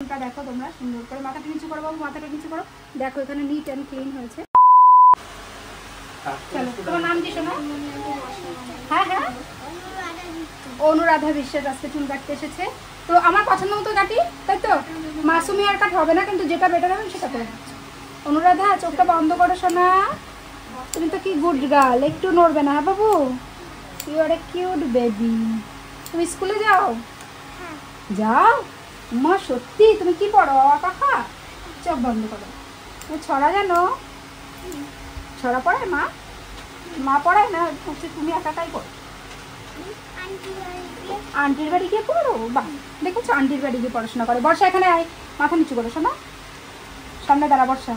দেখো তোমরা সুন্দর করে মাথাটা নিচু করো বাবু, মাথাটা নিচু করো। দেখো এখানে নিট অ্যান্ড ক্লিন হয়েছে। চলো তোমার নাম কি শোনো? হ্যাঁ হ্যাঁ, অনুরাধা বিশ্বাস আজকে চুল কাটতে এসেছে। তো আমার পছন্দ মতো কাটি, তাই তো? মাসুমি আর কাট হবে না, কিন্তু যেটা বেটার হবে সেটা করে। অনুরাধা চোখটা বন্ধ করো শোনা। তুমি তো কি গুড গার্ল, একটু নড়বে না। হ্যাঁ বাবু, you are a cute baby. তুমি স্কুলে যাও? যাও মা, সত্যি? তুমি কি পড়ো কাকা? চোখ বন্ধ করো। তুমি ছড়া জানো? ছড়া পড়ায় মা? মা পড়ায় না, তুমি একাই পড়ো? আন্টির বাড়ি গিয়ে পড়ো? বাহ, দেখেছো আন্টির বাড়ি গিয়ে পড়াশোনা করে। বর্ষা এখানে আয়, মাথা নিচু করো শোনা। সামনে দাঁড়া বর্ষা।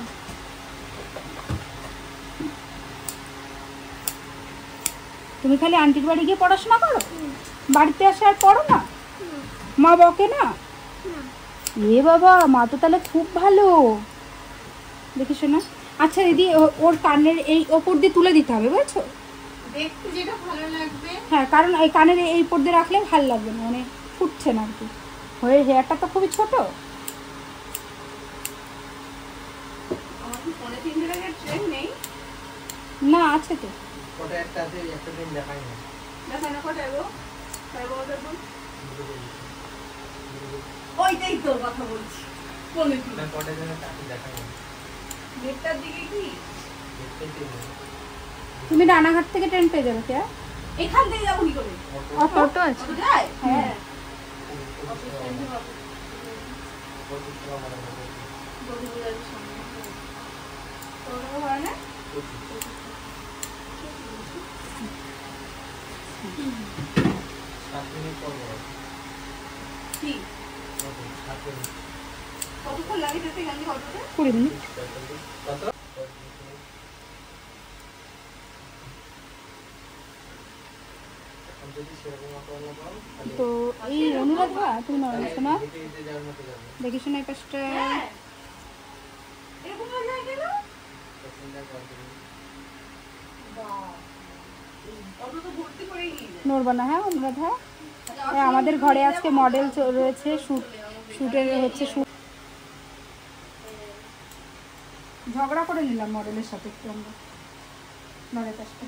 তুমি খালি আন্টির বাড়ি গিয়ে পড়াশোনা করো, বাড়িতে আসে আর পড়ো না? মা বকে না? এ বাবা, মা তো তাহলে খুব ভালো। দেখিস না? আচ্ছা দিদি, ওর কানের এই ওপর দিয়ে তুলে দিতে হবে, বুঝছো? দেখতে যেটা ভালো লাগবে। হ্যাঁ, কারণ এই কানের এই উপর দিয়ে রাখলে ভালো লাগবে না, মানে ফুটছে না আর কি। হয়ে হেয়ারটা তো খুবই ছোট। আমার কি ফোনে 3 টাকার ট্রেন নেই? না আছে তো। ওটা একটা দিন দেখাই না। দেখানো কোথায় গো? তাই বলতে বল। ওইটাই তোর কথা বলছি। ফোনে কি? না কোটা যেন তাকে দেখাই না। গেটটার দিকে কি? দেখতে কি না। তুমি রানাঘাট থেকে ট্রেন পেয়ে যাবে কে? এখান থেকে যাবো কি করে? অটো আছে। অটো যায়? হ্যাঁ। অটো স্ট্যান্ডে অটো। বন্ধুদের সামনে। তোর হয় না? কি? কতক্ষণ লাগে যেতে এখান থেকে অটোতে? 20 মিনিট। কত? তো এই অনুরাধা, তুমি নড়ছো না? দেখিস না এই পাশটা? এরকম হয়ে যায় কেন? অটো তো ভর্তি করেই নিয়ে যায়। নড়বা না হ্যাঁ অনুরাধা? আমাদের ঘরে আজকে মডেল রয়েছে, শুটের হচ্ছে শুট। ঝগড়া করে নিলাম মডেলের সাথে একটু আমরা, নড়ে পাশটা।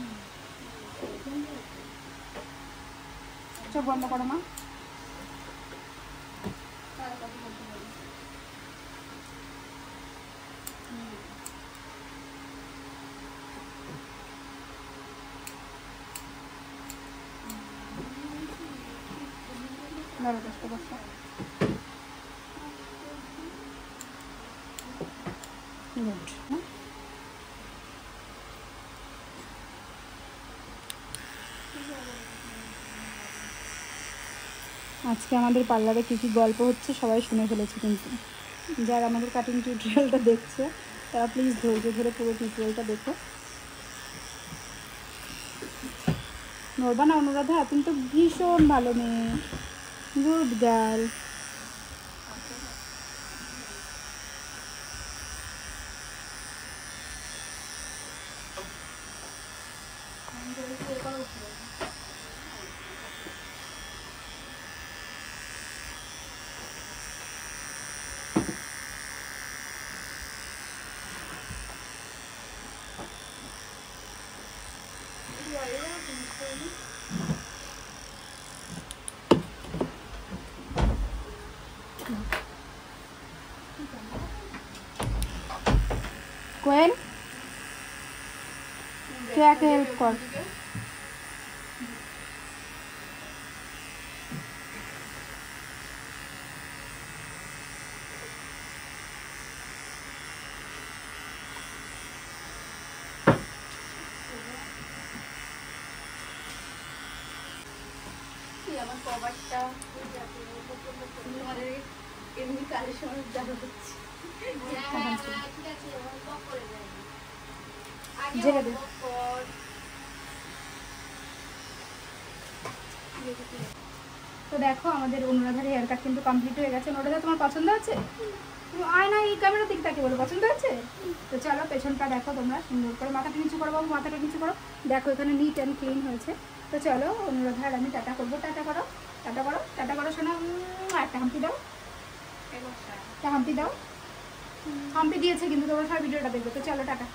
চোখ বন্ধ করো মা। নড়ে পাশটা বসো। গুড। আজকে আমাদের পার্লারে কী কী গল্প হচ্ছে সবাই শুনে ফেলেছে, কিন্তু যারা আমাদের কাটিং টিউটোরিয়ালটা দেখছে তারা প্লিজ ধৈর্য ধরে পুরো টিউটোরিয়ালটা দেখো। নড়বা না অনুরাধা, তুমি তো ভীষণ ভালো মেয়ে, গুড গার্ল। কোয়েল, কে হেল্প কর। আমার কভারটা আমাদের এমনি কালের সময় যাওয়া হচ্ছে। ঝেড়ে দে। তো দেখো আমাদের অনুরাধার হেয়ার কাট কিন্তু কমপ্লিট হয়ে গেছে। অনুরাধা তোমার পছন্দ আছে? তুমি আয় না এই ক্যামেরা দিক তাকে বলো পছন্দ আছে। তো চলো পেছনটা দেখো তোমরা সুন্দর করে। মাথাটা নিচু করো বাবু, মাথাটা নিচু করো। দেখো এখানে নিট অ্যান্ড ক্লিন হয়েছে। তো চলো অনুরাধা আর আমি টাটা করবো। টাটা করো, টাটা করো, টাটা করো শোনা। একটা হাম্পি দাও। এবার তা হাম্পি দাও। হাম্পি দিয়েছে কিন্তু তোমরা সবাই ভিডিওটা দেখবে। তো চলো টাটা।